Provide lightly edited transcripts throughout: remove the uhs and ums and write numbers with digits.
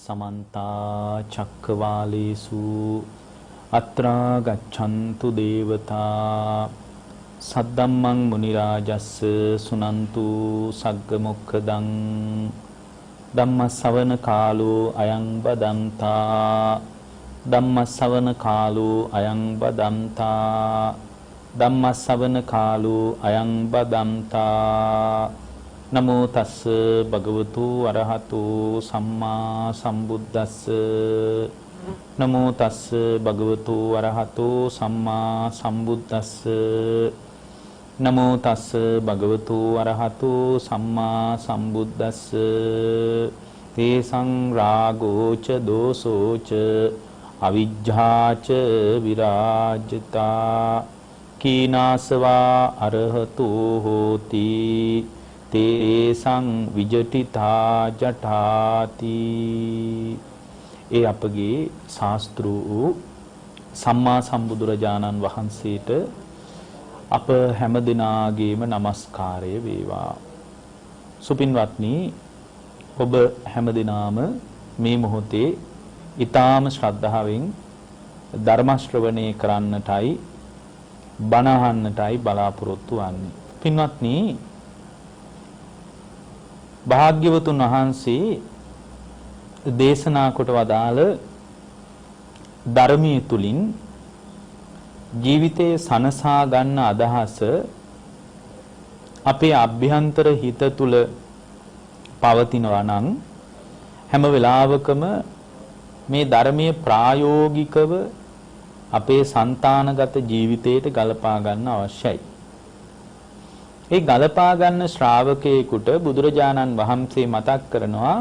समन्ता चक्रवालेषु अत्रा गच्छन्तु देवता सद्धम्मं मुनिराजस्य सुनन्तु सग्गमुखदं धम्मश्रवण कालो अयं बदन्ता धम्मश्रवण कालो अयं बदन्ता धम्मश्रवण कालो अयं बदन्ता नमो तस्स भगवतो अरहतो सम्मा सम्बुद्धस्स नमो तस्स भगवतो अरहतो सम्मा सम्बुद्धस्स नमो तस्स भगवतो अरहतो सम्मा सम्बुद्धस्स तेषां रागोच दोषोच अविज्झाच विराजता कीनासवा अरहतो होति තේසං විජටිතා ජඨාති. ඒ අපගේ ශාස්ත්‍රු සම්මා සම්බුදුරජාණන් වහන්සේට අප හැම දිනාගේම নমස්කාරය වේවා. සුපින්වත්නි, ඔබ හැම දිනාම මේ මොහොතේ ඊ타ම ශ්‍රද්ධාවෙන් ධර්ම ශ්‍රවණය කරන්නටයි බණ අහන්නටයි බලාපොරොත්තු වන්නේ. පින්වත්නි, භාග්‍යවතුන් වහන්සේ දේශනා කොට වදාළ ධර්මයේ තුලින් ජීවිතයේ සනසා ගන්න අදහස අපේ අභ්‍යන්තර හිත තුල පවතිනවා නම් හැම වෙලාවකම මේ ධර්මයේ ප්‍රායෝගිකව අපේ సంతానගත ජීවිතයට ගලපා ගන්න අවශ්‍යයි. ඒ ගලපා ගන්න ශ්‍රාවකයෙකුට බුදුරජාණන් වහන්සේ මතක් කරනවා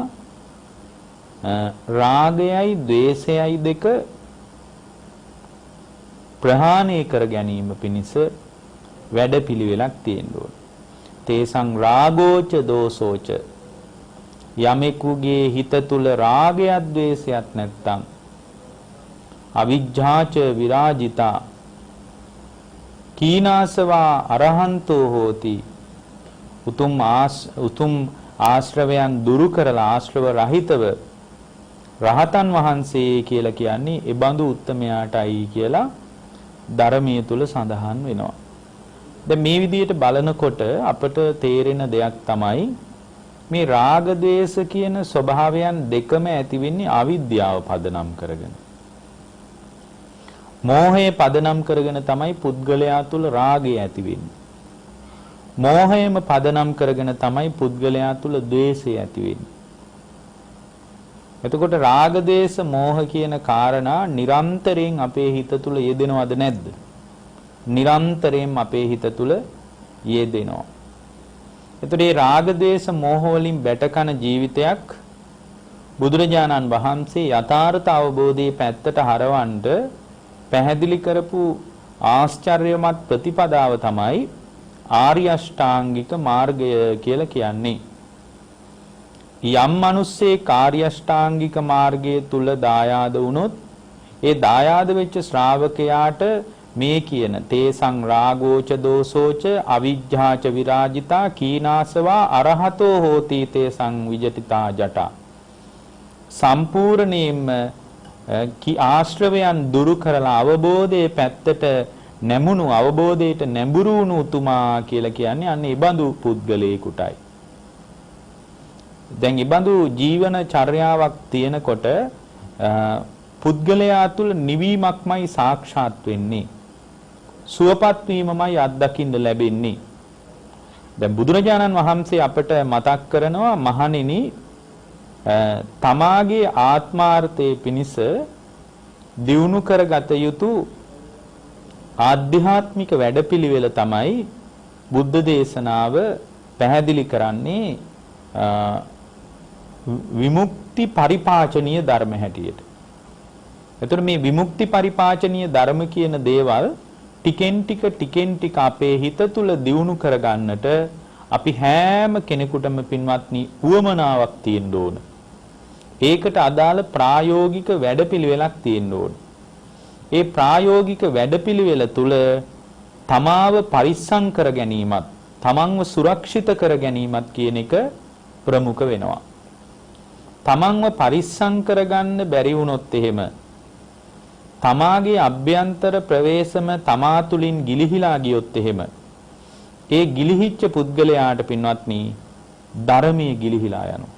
රාගයයි ද්වේෂයයි දෙක ප්‍රහාණය කර ගැනීම පිණිස වැඩපිළිවෙලක් තියෙන්න ඕන. තේසං රාගෝච දෝසෝච, යමෙකුගේ හිත තුල රාගයක් ද්වේෂයක් නැත්තම් අවිජ්ජාච විරාජිතා කීනාසවා අරහන්තෝ හෝති, උතුම් ආශ්‍රවයන් දුරු කරලා ආශ්‍රව රහිතව රහතන් වහන්සේ කියලා කියන්නේ ඒ බඳු උත්තමයාටයි කියලා ධර්මයේ තුල සඳහන් වෙනවා. දැන් මේ විදිහට බලනකොට අපට තේරෙන දෙයක් තමයි මේ රාග ද්වේෂ කියන ස්වභාවයන් දෙකම ඇති වෙන්නේ අවිද්‍යාව පදනම් කරගෙන. මෝහය පදනම් කරගෙන තමයි පුද්ගලයා තුල රාගය ඇති වෙන්නේ. මෝහයම පදනම් කරගෙන තමයි පුද්ගලයා තුල ද්වේෂය ඇති වෙන්නේ. එතකොට රාග දේශ මෝහ කියන කාරණා නිරන්තරයෙන් අපේ හිත තුල යෙදෙනවද නැද්ද? නිරන්තරයෙන් අපේ හිත තුල යෙදෙනවා. එතකොට මේ රාග දේශ මෝහ වලින් බැටකන ජීවිතයක් බුදුරජාණන් වහන්සේ යථාර්ථ අවබෝධයේ පැත්තට හරවන්න පැහැදිලි කරපු ආශ්චර්යමත් ප්‍රතිපදාව තමයි ආර්ය අෂ්ටාංගික මාර්ගය කියලා කියන්නේ. යම් මිනිස්සේ ආර්ය අෂ්ටාංගික මාර්ගයේ තුල දායාද වුණොත් ඒ දායාද වෙච්ච ශ්‍රාවකයාට මේ කියන තේසං රාගෝච දෝසෝච අවිජ්ජාච විරාජිතා කීනාසවා අරහතෝ හෝති තේසං විජටිතා ජටා, සම්පූර්ණයෙන්ම ආශ්‍රවයන් දුරු කරලා අවබෝධයේ පැත්තට නැමුණු අවබෝධයට නැඹුරු වුණු උතුමා කියලා කියන්නේ අන්න ඒ බඳු පුද්ගලයෙකුටයි. දැන් ඒ බඳු ජීවන චර්යාවක් තියෙනකොට පුද්ගලයා තුළ නිවීමක්මයි සාක්ෂාත් වෙන්නේ, සුවපත් වීමමයි අත්දකින්න ලැබෙන්නේ. දැන් බුදුරජාණන් වහන්සේ අපට මතක් කරනවා මහණෙනි, තමාගේ ආත්මාර්ථයේ පිණිස දියුණු කරගත යුතු ආධ්‍යාත්මික වැඩපිළිවෙල තමයි බුද්ධ දේශනාව පැහැදිලි කරන්නේ විමුක්ති පරිපාචනීය ධර්ම හැටියට. එතකොට මේ විමුක්ති පරිපාචනීය ධර්ම කියන දේවල් ටිකෙන් ටික අපේ හිත තුල දියුණු කරගන්නට අපි හැම කෙනෙකුටම පින්වත්නි උවමනාවක් තියෙන්න ඕන. ඒකට අදාළ ප්‍රායෝගික වැඩපිළිවෙලක් තියෙන්න ඕන. ඒ ප්‍රායෝගික වැඩපිළිවෙල තුල තමාව පරිස්සම් කර ගැනීමත් තමන්ව සුරක්ෂිත කර ගැනීමත් කියන එක ප්‍රමුඛ වෙනවා. තමන්ව පරිස්සම් කරගන්න බැරි වුණොත් එහෙම තමාගේ අභ්‍යන්තර ප්‍රවේශම තමා තුලින් ගිලිහිලා ගියොත් එහෙම ඒ ගිලිහිච්ච පුද්ගලයාට පින්වත්නි ධර්මයේ ගිලිහිලා යනවා.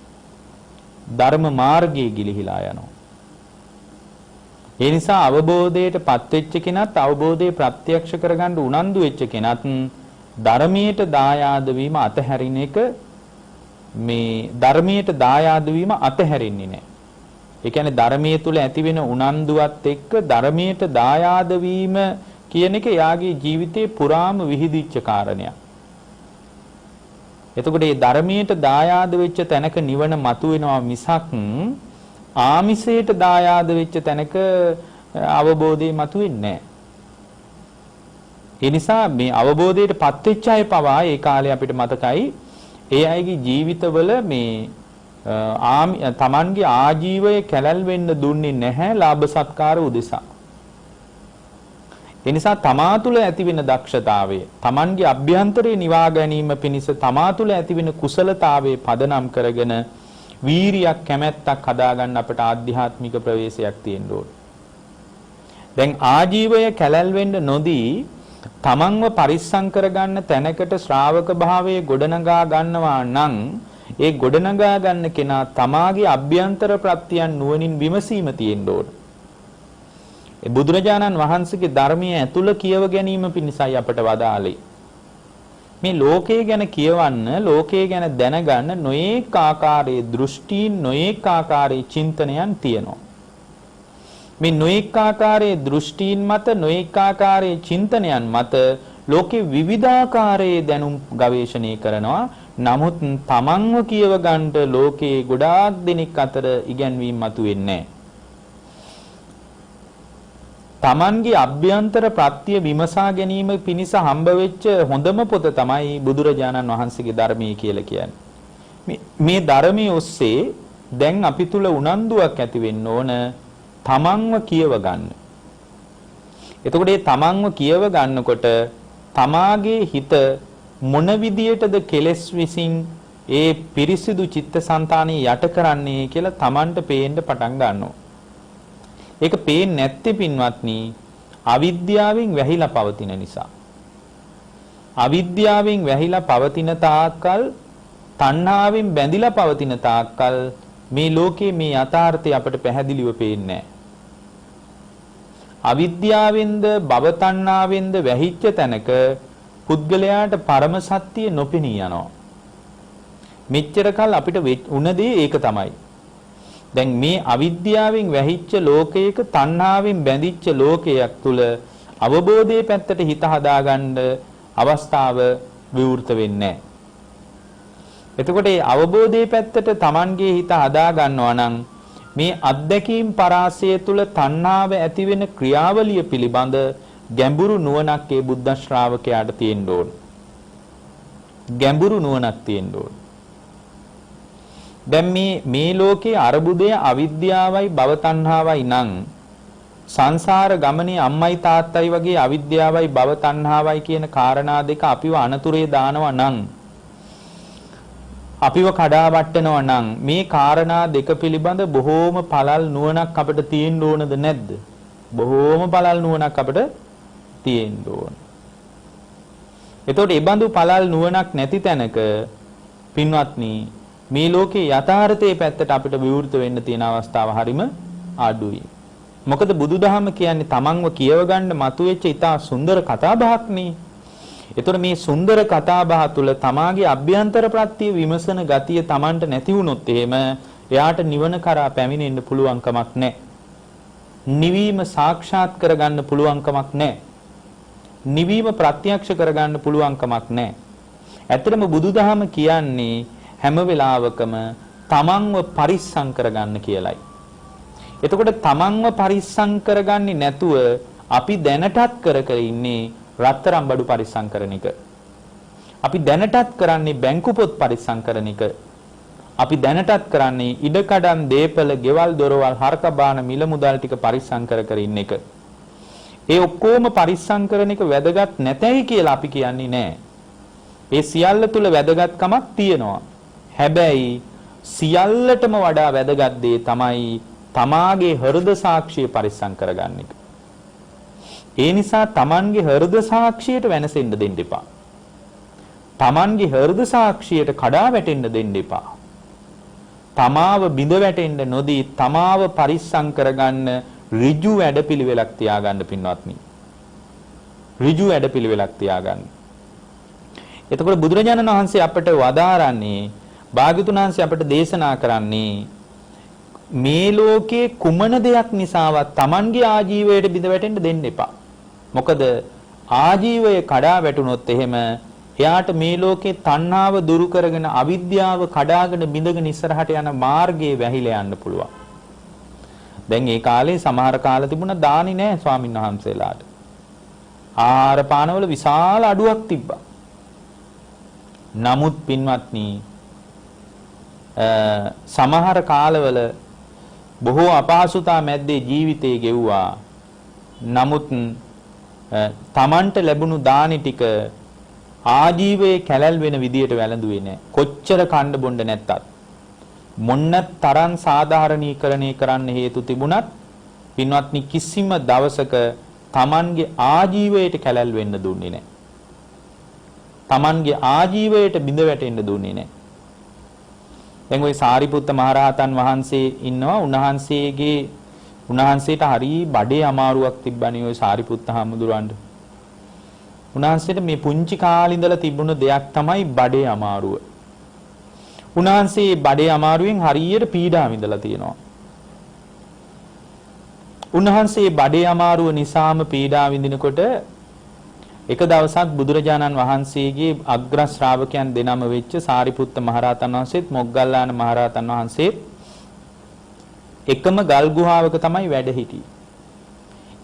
ධර්ම මාර්ගයේ ගිලිහිලා යනවා. ඒ නිසා අවබෝධයටපත් වෙච්ච කෙනත් අවබෝධය ප්‍රත්‍යක්ෂ කරගන්න උනන්දු වෙච්ච කෙනත් ධර්මයට දායාද වීම අතහැරින එක මේ ධර්මයට දායාද වීම අතහැරෙන්නේ නැහැ. ඒ කියන්නේ ධර්මයේ තුල ඇතිවෙන උනන්දුවත් එක්ක ධර්මයට දායාද වීම කියන එක යාගේ ජීවිතේ පුරාම විහිදිච්ච කාරණයක්. එතකොට මේ ධර්මයට දායාද වෙච්ච තැනක නිවන මතුවෙනවා මිසක් ආමිසයට දායාද වෙච්ච තැනක අවබෝධය මතුවෙන්නේ නැහැ. ඒ නිසා මේ අවබෝධයටපත් වෙච්ච අය පවා ඒ කාලේ අපිට මතකයි ඒ අයගේ ජීවිතවල මේ තමන්ගේ ආජීවය කැලල් වෙන්න දුන්නේ නැහැ ලාභ සත්කාර උදෙසා. ඒ නිසා තමා තුළ ඇතිවෙන දක්ෂතාවය තමන්ගේ අභ්‍යන්තරේ නිවා ගැනීම පිණිස තමා තුළ ඇතිවෙන කුසලතාවයේ පදනම් කරගෙන වීරියක් කැමැත්තක් හදාගන්න අපට ආධ්‍යාත්මික ප්‍රවේශයක් තියෙන්න ඕනේ. දැන් ආජීවය කැලල් වෙන්න නොදී තමන්ව පරිස්සම් කරගන්න තැනකට ශ්‍රාවක භාවයේ ගොඩනගා ගන්නවා නම් ඒ ගොඩනගා ගන්න කෙනා තමාගේ අභ්‍යන්තර ප්‍රත්‍යයන් නුවණින් විමසීම තියෙන්න ඕන. ඒ බුදුරජාණන් වහන්සේගේ ධර්මයේ ඇතුළ කියව ගැනීම පිණිසයි අපට වදාළේ. මේ ලෝකයේ ගැන කියවන්න, ලෝකයේ ගැන දැනගන්න නොඑක ආකාරයේ දෘෂ්ටීන්, නොඑක ආකාරයේ චින්තනයන් තියෙනවා. මේ නොඑක ආකාරයේ දෘෂ්ටීන් මත, නොඑක ආකාරයේ චින්තනයන් මත ලෝකේ විවිධාකාරයේ දැනුම් ගවේෂණය කරනවා. නමුත් තමන්ව කියව ගන්නට ලෝකේ ගොඩාක් දෙනෙක් අතර ඉගැන්වීම් මතුවෙන්නේ නැහැ. තමන්ගේ අභ්‍යන්තර ප්‍රත්‍ය විමසා ගැනීම පිණිස හම්බ වෙච්ච හොඳම පොත තමයි බුදුරජාණන් වහන්සේගේ ධර්මයේ කියලා කියන්නේ. මේ ධර්මයේ ඔස්සේ දැන් අපි තුල උනන්දුවක් ඇති වෙන්න ඕන තමන්ව කියව ගන්න. එතකොට මේ තමන්ව කියව ගන්නකොට තමාගේ හිත මොන විදියටද කෙලෙස් විසින් ඒ පිරිසිදු චිත්තසංතානෙ යට කරන්නේ කියලා තමන්ට පේන්න පටන් ගන්නවා. ඒක පේන්නේ නැත්තේ පින්වත්නි අවිද්‍යාවෙන් වැහිලා පවතින නිසා. අවිද්‍යාවෙන් වැහිලා පවතින තාක්කල්, තණ්හාවෙන් බැඳිලා පවතින තාක්කල් මේ ලෝකේ මේ යථාර්ථය අපට පැහැදිලිව පේන්නේ නැහැ. අවිද්‍යාවෙන්ද භව තණ්හාවෙන්ද වැහිච්ච තැනක පුද්ගලයාට පරම සත්‍ය නොපෙනී යනවා. මෙච්චර කල් අපිට උන දේ ඒක තමයි. දැන් මේ අවිද්‍යාවෙන් වැහිච්ච ලෝකයක, තණ්හාවෙන් බැඳිච්ච ලෝකයක් තුල අවබෝධයේ පැත්තට හිත හදාගන්න අවස්ථාව විවෘත වෙන්නේ නැහැ. එතකොට මේ අවබෝධයේ පැත්තට Tamanගේ හිත හදා ගන්නවා නම් මේ අත්දැකීම් පරාසය තුල තණ්හාව ඇති වෙන ක්‍රියාවලිය පිළිබඳ ගැඹුරු නුවණක් ඒ බුද්ධ ශ්‍රාවකයාට තියෙන්න ඕන. ගැඹුරු නුවණක් තියෙන්න ඕන. දැන් මේ ලෝකයේ අරුබුදය අවිද්‍යාවයි භව තණ්හාවයි නම් සංසාර ගමනේ අම්මයි තාත්තයි වගේ අවිද්‍යාවයි භව තණ්හාවයි කියන කාරණා දෙක අපිව අනතුරේ දානවා නම්, අපිව කඩා වට්ටනවා නම් මේ කාරණා දෙක පිළිබඳ බොහෝම පළල් නුවණක් අපිට තියෙන්න ඕනද නැද්ද? බොහෝම පළල් නුවණක් අපිට තියෙන්න ඕන. එතකොට ඒ බඳු පළල් නුවණක් නැති තැනක පින්වත්නි මේ ලෝකේ යථාර්ථයේ පැත්තට අපිට විවෘත වෙන්න තියෙන අවස්ථාව හරිම අඩුයි. මොකද බුදුදහම කියන්නේ තමන්ව කියව ගන්න මතුවෙච්ච ඉතා සුන්දර කතාබහක් නේ. ඒතර මේ සුන්දර කතාබහ තුළ තමාගේ අභ්‍යන්තර ප්‍රත්‍ය විමසන ගතිය තමන්ට නැති වුණොත් එහෙම එයාට නිවන කරා පැමිණෙන්න පුළුවන් කමක් නැහැ. නිවීම සාක්ෂාත් කරගන්න පුළුවන් කමක් නැහැ. නිවීම ප්‍රත්‍යක්ෂ කරගන්න පුළුවන් කමක් නැහැ. ඇත්තටම බුදුදහම කියන්නේ හැම වෙලාවකම තමන්ව පරිස්සම් කරගන්න කියලයි. එතකොට තමන්ව පරිස්සම් කරගන්නේ නැතුව අපි දැනටත් කර ඉන්නේ රත්තරන් බඩු පරිස්සම් කරන එක. අපි දැනටත් කරන්නේ බැංකු පොත් පරිස්සම් කරන එක. අපි දැනටත් කරන්නේ ඉඩකඩම් දීපල ගෙවල් දොරවල් හරක බාන මිල මුදල් ටික පරිස්සම් කර ඉන්න එක. ඒ ඔක්කොම පරිස්සම් කරන එක වැදගත් නැතයි කියලා අපි කියන්නේ නැහැ. ඒ සියල්ල තුල වැදගත්කමක් තියෙනවා. හැබැයි සියල්ලටම වඩා වැදගත් දේ තමයි තමාගේ හෘද සාක්ෂිය පරිස්සම් කරගන්න එක. ඒ නිසා Tamanගේ හෘද සාක්ෂියට වෙනසෙන්න දෙන්න එපා. Tamanගේ හෘද සාක්ෂියට කඩා වැටෙන්න දෙන්න එපා. තමාව බිඳ වැටෙන්න නොදී තමාව පරිස්සම් කරගන්න ඍජු වැඩපිළිවෙලක් තියාගන්න පින්වත්නි. ඍජු වැඩපිළිවෙලක් තියාගන්න. එතකොට බුදුරජාණන් වහන්සේ අපට වදාරන්නේ භාග්‍යතුන් වහන්සේ අපට දේශනා කරන්නේ මේ ලෝකේ කුමන දෙයක් නිසාවත් Tamanගේ ආජීවයට බිඳ වැටෙන්න දෙන්න එපා. මොකද ආජීවය කඩා වැටුනොත් එහෙම එයාට මේ ලෝකේ තණ්හාව දුරු කරගෙන අවිද්‍යාව කඩාගෙන බිඳගෙන ඉස්සරහට යන මාර්ගයේ වැහිලා යන්න පුළුවන්. දැන් ඒ කාලේ සමහර කාල තිබුණා දානි නෑ ස්වාමීන් වහන්සේලාට. ආහාර පානවල විශාල අඩුවක් තිබ්බා. නමුත් පින්වත්නි සමහර කාලවල බොහෝ අපහසුතා මැද්දේ ජීවිතේ ගෙවුවා. නමුත් තමන්ට ලැබුණු දානි ටික ආජීවයේ කැලල් වෙන විදියට වැළඳුවේ නැහැ. කොච්චර කණ්ඩ බොණ්ඩ නැත්තත් මොන්න තරම් සාධාරණීකරණය කරන්න හේතු තිබුණත් පින්වත්නි කිසිම දවසක තමන්ගේ ආජීවයට කැලල් වෙන්න දුන්නේ නැහැ. තමන්ගේ ආජීවයට බිඳ වැටෙන්න දුන්නේ නැහැ. දැන් ওই සාරිපුත්ත මහරහතන් වහන්සේ ඉන්නවා. උන්වහන්සේට හරි බඩේ අමාරුවක් තිබ්බනේ ওই සාරිපුත්ත හාමුදුරන්ට. උන්වහන්සේට මේ පුංචි කාලේ ඉඳලා තිබුණ දෙයක් තමයි බඩේ අමාරුව. උන්වහන්සේ බඩේ අමාරුවෙන් හරියට පීඩා විඳලා තියෙනවා. උන්වහන්සේ බඩේ අමාරුව නිසාම පීඩා විඳිනකොට එක දවසක් බුදුරජාණන් වහන්සේගේ අග්‍ර ශ්‍රාවකයන් දෙනම වෙච්ච සාරිපුත්ත මහරහතන් වහන්සේත් මොග්ගල්ලාන මහරහතන් වහන්සේත් එකම ගල් ගුහාවක තමයි වැඩ හිටියේ.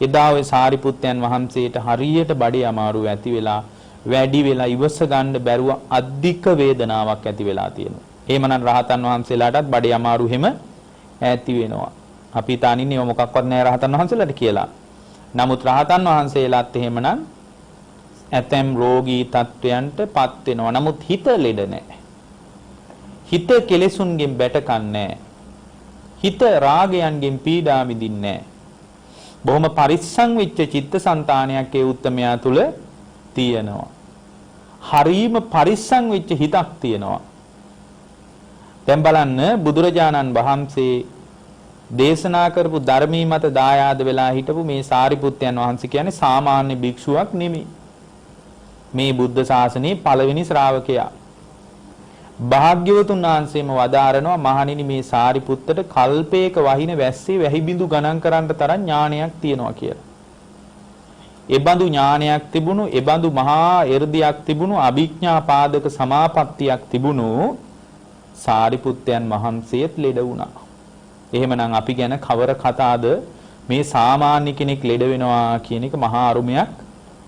එදා ඔය සාරිපුත්තයන් වහන්සේට හරියට බඩේ අමාරුව ඇති වෙලා වැඩි වෙලා ඉවස ගන්න බැරුව අධික වේදනාවක් ඇති වෙලා තියෙනවා. එහෙමනම් රහතන් වහන්සේලාටත් බඩේ අමාරු හැම ඇති වෙනවා. අපි තානින්නේ මොකක්වත් නැහැ රහතන් වහන්සේලාට කියලා. නමුත් රහතන් වහන්සේලාත් එහෙමනම් ඇතැම් රෝගී තත්වයන්ට පත් වෙනවා. නමුත් හිත ලෙඩ නැහැ. හිත කෙලෙසුන්ගෙන් බැටකන්නේ නැහැ. හිත රාගයන්ගෙන් පීඩා විඳින්නේ නැහැ. බොහොම පරිස්සම් වෙච්ච චිත්තසංතානයක් ඒ උත්තමයා තුල තියෙනවා. හරීම පරිස්සම් වෙච්ච හිතක් තියෙනවා. දැන් බලන්න බුදුරජාණන් වහන්සේ දේශනා කරපු ධර්මී මත දායාද වෙලා හිටපු මේ සාරිපුත්තයන් වහන්සේ කියන්නේ සාමාන්‍ය භික්ෂුවක් නෙමෙයි. මේ බුද්ධ ශාසනයේ පළවෙනි ශ්‍රාවකයා. භාග්‍යවතුන් වහන්සේම වදාරනවා මහණෙනි මේ සාරිපුත්තට කල්පයක වහින වැස්සේ වැහි බිඳු ගණන් කරන්න තරම් ඥානයක් තියෙනවා කියලා. එබඳු ඥානයක් තිබුණු, එබඳු මහා එර්ධියක් තිබුණු, අභිඥා පාදක සමාපත්තියක් තිබුණු සාරිපුත්තයන් වහන්සේත් ලෙඩ වුණා. එහෙමනම් අපි ගැන කවර කතාද මේ සාමාන්‍ය කෙනෙක් ලෙඩ වෙනවා කියන එක මහා අරුමයක්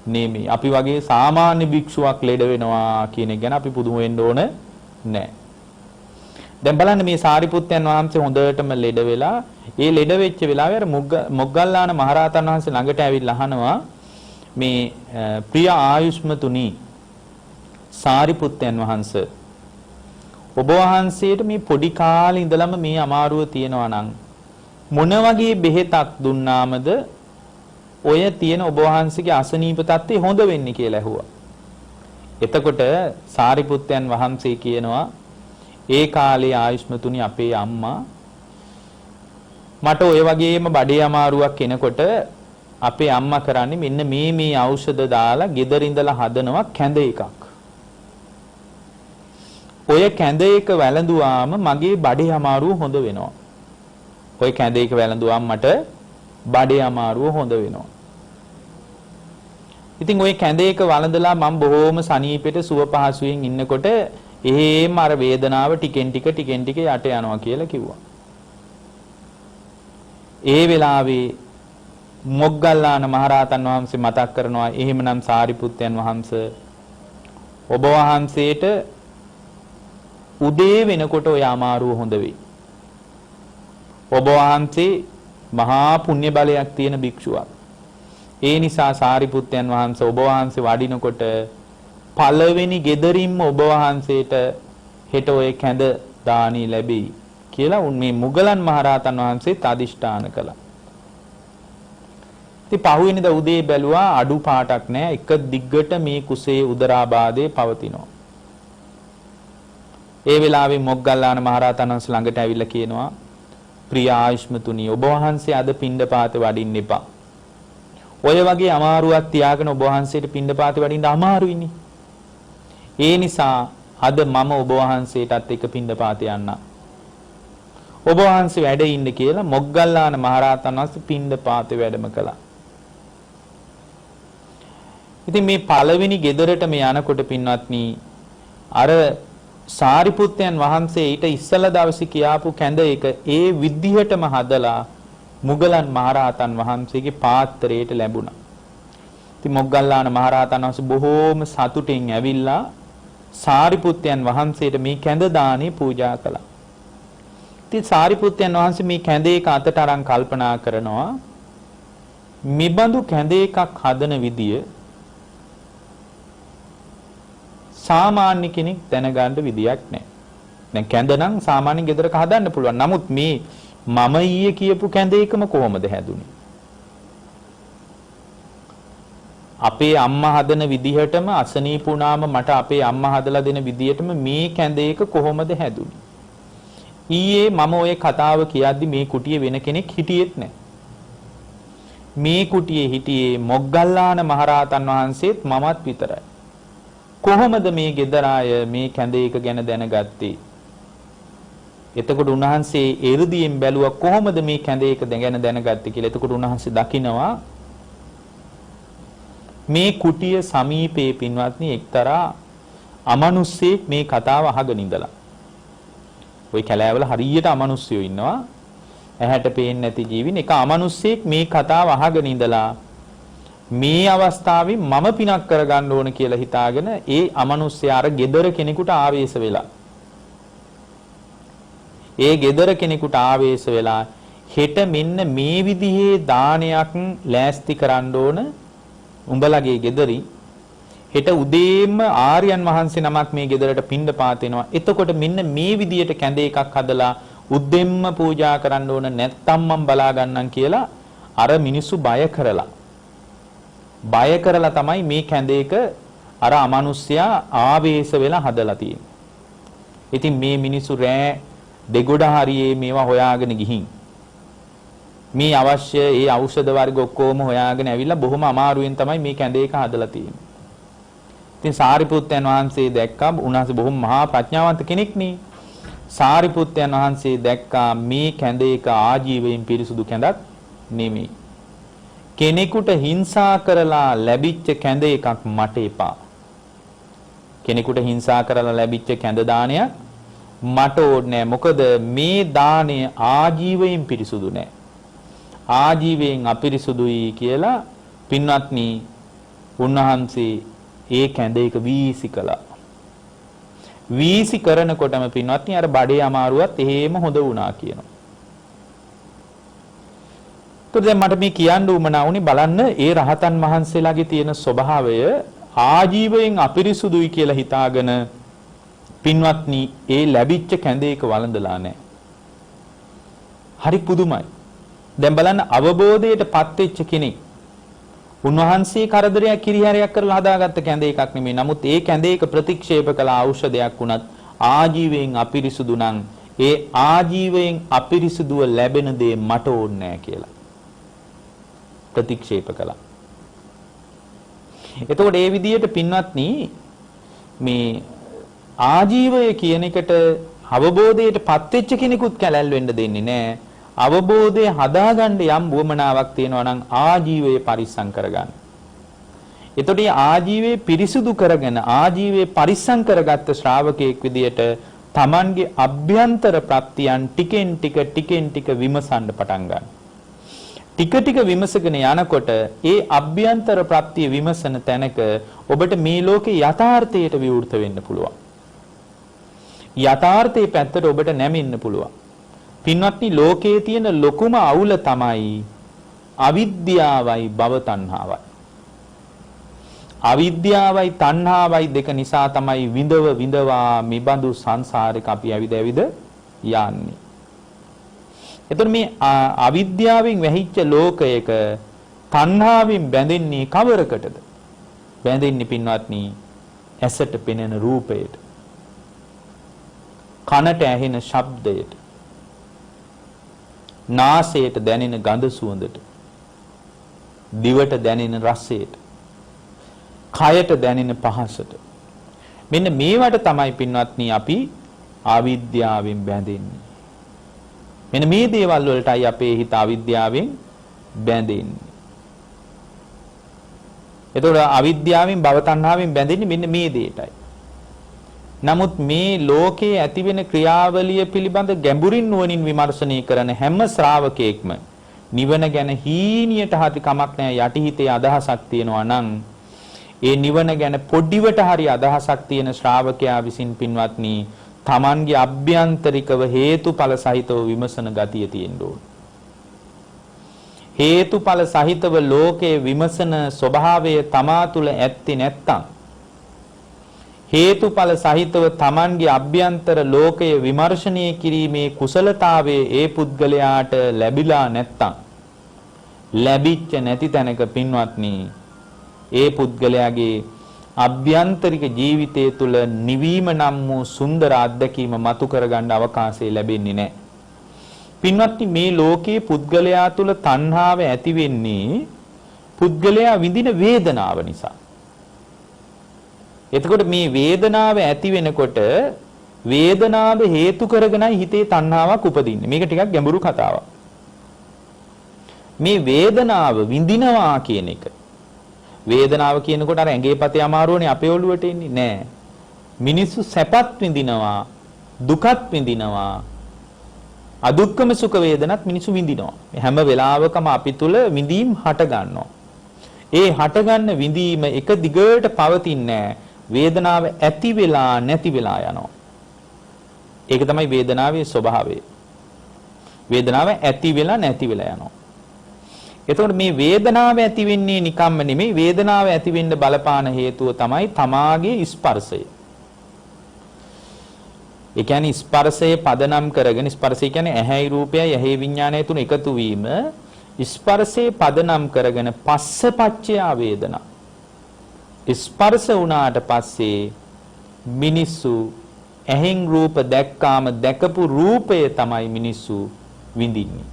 නෙමෙයි. අපි වගේ සාමාන්‍ය භික්ෂුවක් ලෙඩ වෙනවා කියන එක ගැන අපි පුදුම වෙන්න ඕන නෑ. දැන් බලන්න මේ සාරිපුත්තයන් වහන්සේ හොඳටම ලෙඩ වෙලා ඒ ලෙඩ වෙච්ච වෙලාවේ අර මොග්ගල්ලාන මහරහතන් වහන්සේ ළඟට ඇවිල්ලා අහනවා මේ ප්‍රිය ආයුෂ්මතුනි සාරිපුත්තයන් වහන්සේ ඔබ වහන්සේට මේ පොඩි කාලේ ඉඳලම මේ අමාරුව තියෙනවා නම් මොන වගේ බෙහෙතක් දුන්නාමද ඔය තියෙන ඔබ වහන්සේගේ අසනීප තත්ත්වය හොඳ වෙන්නේ කියලා ඇහුවා. එතකොට සාරිපුත්තයන් වහන්සේ කියනවා ඒ කාලේ ආයුෂ්මතුනි අපේ අම්මා මට ඔය වගේම බඩේ අමාරුවක් එනකොට අපේ අම්මා කරන්නේ මෙන්න මේ ඖෂධ දාලා ගෙදර ඉඳලා හදනවා කැඳ එකක්. ඔය කැඳ එක වැළඳුවාම මගේ බඩේ අමාරුව හොඳ වෙනවා. ඔය කැඳ එක වැළඳුවාම මට බඩේ අමාරුව හොඳ වෙනවා. ඉතින් ওই කැඳ එක වළඳලා මම බොහොම සනීපෙට සුව පහසුවෙන් ඉන්නකොට එහෙම අර වේදනාව ටිකෙන් ටික යට යනවා කියලා කිව්වා. ඒ වෙලාවේ මොග්ගල්ලාන මහරහතන් වහන්සේ මතක් කරනවා එහෙමනම් සාරිපුත්තයන් වහන්සේ ඔබ වහන්සේට උදේ වෙනකොට ඔය අමාරුව හොඳ වෙයි. ඔබ වහන්සේ මහා පුණ්‍ය බලයක් තියෙන භික්ෂුවක්. ඒ නිසා සාරිපුත්තයන් වහන්සේ ඔබ වහන්සේ වඩිනකොට පළවෙනි gederimම ඔබ වහන්සේට හෙට ඔය කැඳ දානි ලැබෙයි කියලා මේ මුගලන් මහරහතන් වහන්සේත් අදිෂ්ඨාන කළා. ඉතින් පහුවෙනිදා උදේ බැලුවා අඩු පාටක් නැහැ. එක දිග්ගට මේ කුසේ උදරාබාධේ පවතිනවා. ඒ වෙලාවේ මොග්ගල්ලාන මහරහතන් වහන්සේ ළඟට ඇවිල්ලා කියනවා ප්‍රිය ආයුෂ්මතුනි ඔබ වහන්සේ අද පිණ්ඩපාතේ වඩින්න එපා. ඔය වගේ අමාරුවක් තියාගෙන ඔබ වහන්සේට පිණ්ඩපාතේ වඩින්න අමාරුයිනේ. ඒ නිසා අද මම ඔබ වහන්සේටත් එක පිණ්ඩපාතේ යන්න. ඔබ වහන්සේ වැඩ ඉන්න කියලා මොග්ගල්ලාන මහරහතන් වහන්සේ පිණ්ඩපාතේ වැඩම කළා. ඉතින් මේ පළවෙනි ගෙදරට මේ යනකොට පින්වත්නි අර සාරිපුත්තයන් වහන්සේ ඊට ඉස්සලා දවසේ කියාපු කැඳ එක ඒ විදිහටම හදලා මුගලන් මහරහතන් වහන්සේගේ පාත්‍රයට ලැබුණා. ඉතින් මොග්ගල්ලාන මහරහතන් වහන්සේ බොහෝම සතුටින් ඇවිල්ලා සාරිපුත්තයන් වහන්සේට මේ කැඳ දානේ පූජා කළා. ඉතින් සාරිපුත්තයන් වහන්සේ මේ කැඳ එක අතට අරන් කල්පනා කරනවා මිබඳු කැඳ එකක් හදන විදිය සාමාන්‍ය කෙනෙක් දැනගන්න විදියක් නැහැ. දැන් කැඳ නම් සාමාන්‍ය ගෙදරක හදන්න පුළුවන්. නමුත් මේ මම ඊයේ කියපු කැඳ එකම කොහොමද හැදුනේ? අපේ අම්මා හදන විදිහටම අසනීප වුණාම මට අපේ අම්මා හදලා දෙන විදිහටම මේ කැඳ එක කොහොමද හැදුනේ? ඊයේ මම ওই කතාව කියද්දි මේ කුටියේ වෙන කෙනෙක් හිටියෙත් නැහැ. මේ කුටියේ හිටියේ මොග්ගල්ලාන මහරහතන් වහන්සේත් මමත් විතරයි. කොහොමද මේ ගෙදර අය මේ කැඳ එක ගැන දැනගත්තේ? එතකොට උන්වහන්සේ එ르දියෙන් බැලුවා කොහොමද මේ කැඳ එක ගැන දැනගත්තේ කියලා. එතකොට උන්වහන්සේ දකිනවා මේ කුටිය සමීපයේ පින්වත්නි එක්තරා අමනුස්සයෙක් මේ කතාව අහගෙන ඉඳලා. ওই කැලෑවල හරියට අමනුස්සයෝ ඉන්නවා. ඇහැට පේන්නේ නැති ජීවින් එක අමනුස්සයෙක් මේ කතාව අහගෙන ඉඳලා මේ අවස්ථාවේ මම පිනක් කරගන්න ඕන කියලා හිතාගෙන ඒ අමනුස්සයා අර gedara කෙනෙකුට ආවේශ වෙලා. ඒ gedara කෙනෙකුට ආවේශ වෙලා හෙට මෙන්න මේ විදිහේ දානයක් ලෑස්ති කරන්න ඕන උඹලගේ gedari. හෙට උදේම ආර්යයන් වහන්සේ නමක් මේ ගෙදරට පිණ්ඩපාත එනවා. එතකොට මෙන්න මේ විදියට කැඳ එකක් හදලා උදෙම්ම පූජා කරන්න ඕන නැත්තම් මම බලා ගන්නම් කියලා අර මිනිස්සු බය කරලා තමයි මේ කැඳ එක අර අමනුෂ්‍යයා ආවේශ වෙලා හදලා තියෙන්නේ. ඉතින් මේ මිනිස්සු රෑ දෙගොඩ හරියේ මේවා හොයාගෙන ගිහින් මේ අවශ්‍ය ඒ ඖෂධ වර්ග ඔක්කොම හොයාගෙන ඇවිල්ලා බොහොම අමාරුවෙන් තමයි මේ කැඳ එක හදලා තියෙන්නේ. ඉතින් සාරිපුත්තයන් වහන්සේ දැක්කා උන්වහන්සේ බොහොම මහා ප්‍රඥාවන්ත කෙනෙක් නේ. සාරිපුත්තයන් වහන්සේ දැක්කා මේ කැඳ එක ආජීවයෙන් පිරිසුදු කැඳක් නෙමෙයි. කෙනෙකුට හිංසා කරලා ලැබිච්ච කැඳ එකක් මට එපා. කෙනෙකුට හිංසා කරලා ලැබිච්ච කැඳ දානයක් මට ඕනේ නැහැ. මොකද මේ දාණය ආජීවයෙන් පිරිසුදු නැහැ. ආජීවයෙන් අපිරිසුදුයි කියලා පින්වත්නි උන්වහන්සේ ඒ කැඳ එක වීසි කළා. වීසි කරනකොටම පින්වත්නි අර බඩේ අමාරුවත් එහෙම හොඳ වුණා කියනවා. તો දැන් මට මේ කියන්න උවමනා වුණේ බලන්න ඒ රහතන් වහන්සේලාගේ තියෙන ස්වභාවය ආජීවයෙන් අපිරිසුදුයි කියලා හිතාගෙන පින්වත්නි ඒ ලැබිච්ච කැඳ එක වළඳලා නැහැ. හරි පුදුමයි. දැන් බලන්න අවබෝධයටපත් වෙච්ච කෙනෙක් උන්වහන්සේ කරදරයක් කිරිහැරයක් කරලා හදාගත්ත කැඳ එකක් නෙමෙයි. නමුත් ඒ කැඳ එක ප්‍රතික්ෂේප කළ ඖෂධයක් වුණත් ආජීවයෙන් අපිරිසුදු නම් ඒ ආජීවයෙන් අපිරිසුදුව ලැබෙන දේ මට ඕනේ නැහැ කියලා ප්‍රතික්ෂේප කළා. එතකොට ඒ විදිහට පින්වත්නි මේ ආජීවය කියන එකට අවබෝධයටපත් වෙච්ච කෙනෙකුත් කැලැල් වෙන්න දෙන්නේ නැහැ. අවබෝධය හදාගන්න යම් වමනාවක් තියෙනවා නම් ආජීවය පරිස්සම් කරගන්න. එතකොට මේ ආජීවය පිරිසුදු කරගෙන ආජීවය පරිස්සම් කරගත්ත ශ්‍රාවකයෙක් විදියට Tamanගේ අභ්‍යන්තර ප්‍රත්‍යයන් ටිකෙන් ටික විමසන්න පටන් ගන්න. ටික ටික විමසගෙන යනකොට ඒ අභ්‍යන්තර ප්‍රත්‍ය විමසන තැනක ඔබට මේ ලෝකේ යථාර්ථයට විවෘත වෙන්න පුළුවන්. යථාර්ථයේ පැත්තට ඔබට නැමෙන්න පුළුවන්. පින්වත්නි ලෝකයේ තියෙන ලොකුම අවුල තමයි අවිද්‍යාවයි භව තණ්හාවයි. අවිද්‍යාවයි තණ්හාවයි දෙක නිසා තමයි විඳවා මිබඳු සංසාරෙක අපි ඇවිද යන්නේ. එතකොට මේ අවිද්‍යාවෙන් වැහිච්ච ලෝකයක තණ්හාවෙන් බැඳෙන්නේ කවරකටද? බැඳෙන්නේ පින්වත්නි ඇසට පෙනෙන රූපයට, කනට ඇහෙන ශබ්දයට, නාසයට දැනෙන ගඳ සුවඳට, දිවට දැනෙන රසයට, කයට දැනෙන පහසට. මෙන්න මේවට තමයි පින්වත්නි අපි අවිද්‍යාවෙන් බැඳෙන්නේ. මෙන්න මේ දේවල් වලටයි අපේ හිත අවිද්‍යාවෙන් බැඳෙන්නේ. එතකොට අවිද්‍යාවෙන් භව තණ්හාවෙන් බැඳෙන්නේ මෙන්න මේ දෙයටයි. නමුත් මේ ලෝකයේ ඇතිවෙන ක්‍රියාවලිය පිළිබඳ ගැඹුරින් නුවණින් විමර්ශනය කරන හැම ශ්‍රාවකයෙක්ම නිවන ගැන හීනියට හරි කමක් නැහැ යටිහිතේ අදහසක් තියෙනවා නම් ඒ නිවන ගැන පොඩිවට හරි අදහසක් තියෙන ශ්‍රාවකයා විසින් පින්වත්නි තමන්ගේ අභ්‍යන්තරිකව හේතුඵල සහිතව විමසන ගතිය තියෙන්න ඕන. හේතුඵල සහිතව ලෝකයේ විමසන ස්වභාවය තමා තුළ ඇත්තේ නැත්තම්, හේතුඵල සහිතව තමන්ගේ අභ්‍යන්තර ලෝකයේ විමර්ශනය කිරීමේ කුසලතාවයේ ඒ පුද්ගලයාට ලැබිලා නැත්තම්, ලැබිච්ච නැති තැනක පින්වත්නි ඒ පුද්ගලයාගේ අභ්‍යන්තරික ජීවිතය තුළ නිවීම නම් වූ සුන්දර අත්දැකීම මතු කරගන්න අවකාශය ලැබෙන්නේ නැහැ. පින්වත්නි මේ ලෝකයේ පුද්ගලයා තුළ තණ්හාව ඇති වෙන්නේ පුද්ගලයා විඳින වේදනාව නිසා. එතකොට මේ වේදනාව ඇති වෙනකොට වේදනාව හේතු කරගෙනයි හිතේ තණ්හාවක් උපදින්නේ. මේක ටිකක් ගැඹුරු කතාවක්. මේ වේදනාව විඳිනවා කියන එක, වේදනාව කියනකොට අර ඇඟේ පතේ අමාරුවනේ අපේ ඔළුවට එන්නේ නෑ. මිනිස්සු සැපත් විඳිනවා, දුකත් විඳිනවා, අදුක්කම සුඛ වේදනත් මිනිස්සු විඳිනවා. හැම වෙලාවකම අපි තුල විඳීම් හට ගන්නවා. ඒ හටගන්න විඳීම එක දිගට පවතින්නේ නෑ. වේදනාව ඇති වෙලා නැති වෙලා යනවා. ඒක තමයි වේදනාවේ ස්වභාවය. වේදනාව ඇති වෙලා නැති වෙලා යනවා. එතකොට මේ වේදනාව ඇති වෙන්නේ නිකම්ම නෙමෙයි. වේදනාව ඇති වෙන්න බලපාන හේතුව තමයි තමාගේ ස්පර්ශය. ඒ කියන්නේ ස්පර්ශයේ පදනම් කරගෙන, ස්පර්ශය කියන්නේ ඇහැයි රූපයයි ඇහි විඥානය තුන එකතු වීම, ස්පර්ශයේ පදනම් කරගෙන පස්සපච්චය වේදනා. ස්පර්ශ වුණාට පස්සේ මිනිස්සු ඇහෙන් රූප දැක්කාම දැකපු රූපය තමයි මිනිස්සු විඳින්නේ.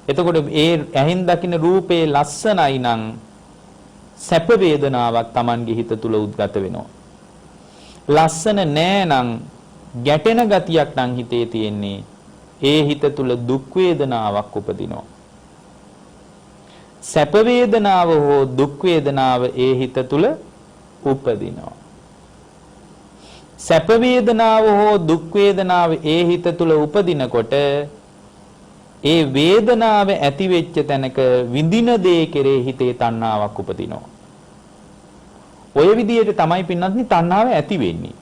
එතකොට ඒ ඇහෙන් දකින්න රූපේ ලස්සනයි නම් සැප වේදනාවක් Tamanගේ හිත තුල උද්ගත වෙනවා. ලස්සන නෑ නම් ගැටෙන ගතියක් නම් හිතේ තියෙන්නේ, ඒ හිත තුල දුක් වේදනාවක් උපදිනවා. සැප වේදනාව හෝ දුක් වේදනාව ඒ හිත තුල උපදිනවා. සැප වේදනාව හෝ දුක් වේදනාව ඒ හිත තුල උපදිනකොට ඒ වේදනාව ඇති වෙච්ච තැනක විඳින දේ කෙරේ හිතේ තණ්හාවක් උපදිනවා. ඔය විදිහට තමයි පින්නත්නි තණ්හාව ඇති වෙන්නේ.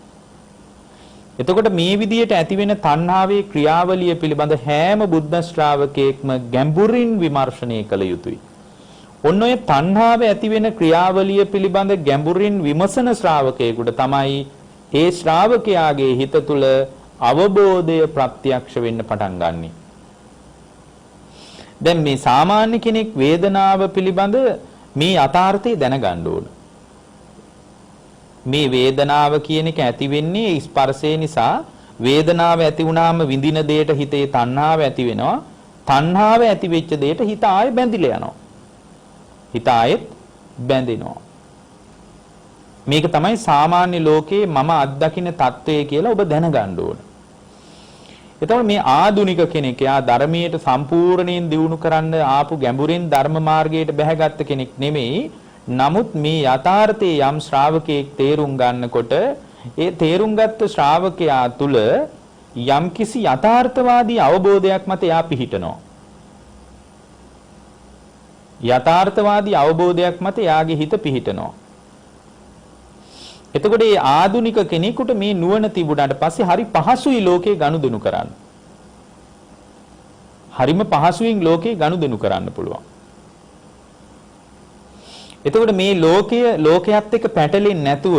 එතකොට මේ විදිහට ඇති වෙන තණ්හාවේ ක්‍රියාවලිය පිළිබඳ හැම බුද්ධ ශ්‍රාවකයෙක්ම ගැඹුරින් විමර්ශනය කළ යුතුයි. ඔන්න ඔය තණ්හාව ඇති වෙන ක්‍රියාවලිය පිළිබඳ ගැඹුරින් විමසන ශ්‍රාවකයෙකුට තමයි ඒ ශ්‍රාවකයාගේ හිත තුළ අවබෝධය ප්‍රත්‍යක්ෂ වෙන්න පටන් ගන්නෙ. දැන් මේ සාමාන්‍ය කෙනෙක් වේදනාව පිළිබඳ මේ යථාර්ථය දැනගන්න ඕන. මේ වේදනාව කියන එක ඇති වෙන්නේ ස්පර්ශය නිසා. වේදනාව ඇති වුණාම විඳින දෙයට හිතේ තණ්හාව ඇති වෙනවා. තණ්හාව ඇති වෙච්ච දෙයට හිත ආයෙ බැඳිලා යනවා. හිත ආයෙත් බැඳෙනවා. මේක තමයි සාමාන්‍ය ලෝකේ මම අත්දකින්න தত্ত্বය කියලා ඔබ දැනගන්න ඕන. එතකොට මේ ආදුනික කෙනෙක්, යා ධර්මයට සම්පූර්ණයෙන් දියුණු කරන්න ආපු ගැඹුරින් ධර්ම මාර්ගයට බැහැගත් කෙනෙක් නෙමෙයි. නමුත් මේ යථාර්ථයේ යම් ශ්‍රාවකයෙක් තේරුම් ගන්නකොට ඒ තේරුම් ගත්ත ශ්‍රාවකයා තුල යම් කිසි යථාර්ථවාදී අවබෝධයක් මත එයා පිහිටනවා. යථාර්ථවාදී අවබෝධයක් මත එයාගේ හිත පිහිටනවා. එතකොට මේ ආදුනික කෙනෙකුට මේ නුවණ තිබුණාට පස්සේ හරි පහසුයි ලෝකේ ගනුදෙනු කරන්න. හරිම පහසුවෙන් ලෝකේ ගනුදෙනු කරන්න පුළුවන්. එතකොට මේ ලෝකයේත් එක්ක පැටලෙන්නේ නැතුව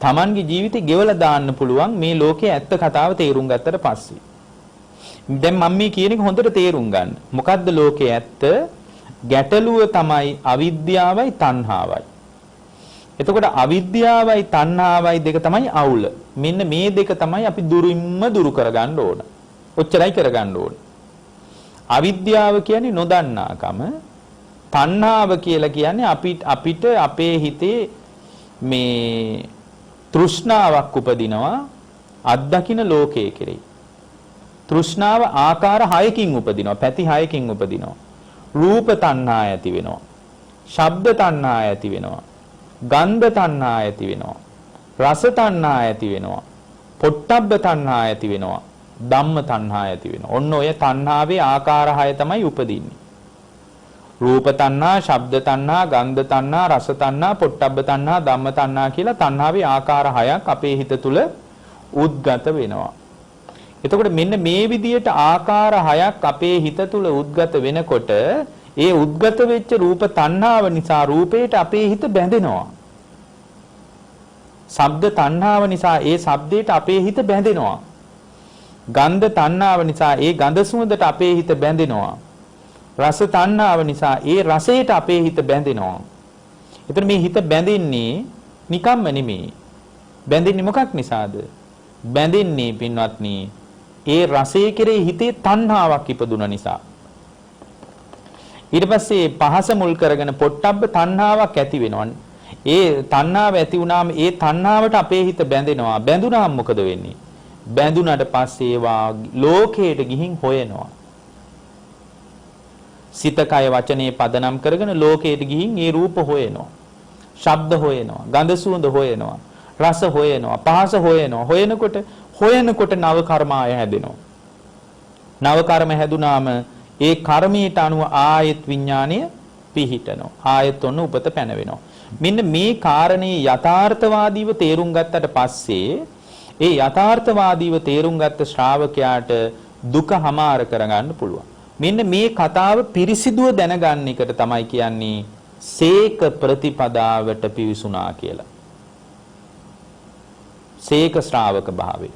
Tamanගේ ජීවිතේ ගෙවලා දාන්න පුළුවන් මේ ලෝකයේ ඇත්ත කතාව තේරුම් ගත්තට පස්සේ. දැන් මම මේ කියන එක හොඳට තේරුම් ගන්න. මොකද්ද ලෝකයේ ඇත්ත? ගැටලුව තමයි අවිද්‍යාවයි තණ්හාවයි. එතකොට අවිද්‍යාවයි තණ්හාවයි දෙක තමයි අවුල. මෙන්න මේ දෙක තමයි අපි දුරු කරගන්න ඕන. ඔච්චරයි කරගන්න ඕන. අවිද්‍යාව කියන්නේ නොදන්නාකම, තණ්හාව කියලා කියන්නේ අපිට අපේ හිතේ මේ තෘෂ්ණාවක් උපදිනවා අත්දකින්න ලෝකයේ කෙරෙහි. තෘෂ්ණාව ආකාර 6කින් උපදිනවා, පැති 6කින් උපදිනවා. රූප තණ්හා ඇති වෙනවා. ශබ්ද තණ්හා ඇති වෙනවා. ගන්ධ තණ්හා ඇති වෙනවා. රස තණ්හා ඇති වෙනවා. පොට්ටබ්බ තණ්හා ඇති වෙනවා. ධම්ම තණ්හා ඇති වෙනවා. ඔන්න ඔය තණ්හාවේ ආකාර 6 තමයි උපදින්නේ. රූප තණ්හා, ශබ්ද තණ්හා, ගන්ධ තණ්හා, රස තණ්හා, පොට්ටබ්බ තණ්හා, ධම්ම තණ්හා කියලා තණ්හාවේ ආකාර 6ක් අපේ හිත තුල උද්ගත වෙනවා. එතකොට මෙන්න මේ විදියට ආකාර 6ක් අපේ හිත තුල උද්ගත වෙනකොට ඒ උද්ගත වෙච්ච රූප තණ්හාව නිසා රූපේට අපේ හිත බැඳෙනවා. ශබ්ද තණ්හාව නිසා ඒ ශබ්දයට අපේ හිත බැඳෙනවා. ගන්ධ තණ්හාව නිසා ඒ ගඳ සුවඳට අපේ හිත බැඳෙනවා. රස තණ්හාව නිසා ඒ රසයට අපේ හිත බැඳෙනවා. එතන මේ හිත බැඳෙන්නේ නිකම්ම නෙමෙයි. බැඳෙන්නේ මොකක් නිසාද? බැඳෙන්නේ පින්වත්නි ඒ රසයේ කෙරෙහි හිතේ තණ්හාවක් ඉපදුන නිසා. ඊට පස්සේ පහස මුල් කරගෙන පොට්ටබ්බ තණ්හාවක් ඇති වෙනවා. ඒ තණ්හාව ඇති වුණාම ඒ තණ්හාවට අපේ හිත බැඳෙනවා. බැඳුනාම මොකද වෙන්නේ? බැඳුනට පස්සේ ඒවා ලෝකයට ගිහින් හොයනවා. සිත කය වචනේ පදනම් කරගෙන ලෝකයට ගිහින් ඒ රූප හොයනවා. ශබ්ද හොයනවා. ගන්ධ සුවඳ හොයනවා. රස හොයනවා. පහස හොයනවා. හොයනකොට නව කර්මාය හැදෙනවා. නව කර්ම හැදුනාම ඒ කර්මයට අනුව ආයත් විඥාණය පිහිටනවා. ආයත් ඔන්න උපත පැනවෙනවා. මෙන්න මේ කාරණේ යථාර්ථවාදීව තේරුම් ගත්තට පස්සේ ඒ යථාර්ථවාදීව තේරුම් ගත්ත ශ්‍රාවකයාට දුක හමාර කරගන්න පුළුවන්. මෙන්න මේ කතාව පිරිසිදුව දැනගන්න එකට තමයි කියන්නේ සේක ප්‍රතිපදාවට පිවිසුනා කියලා. සේක ශ්‍රාවක භාවය.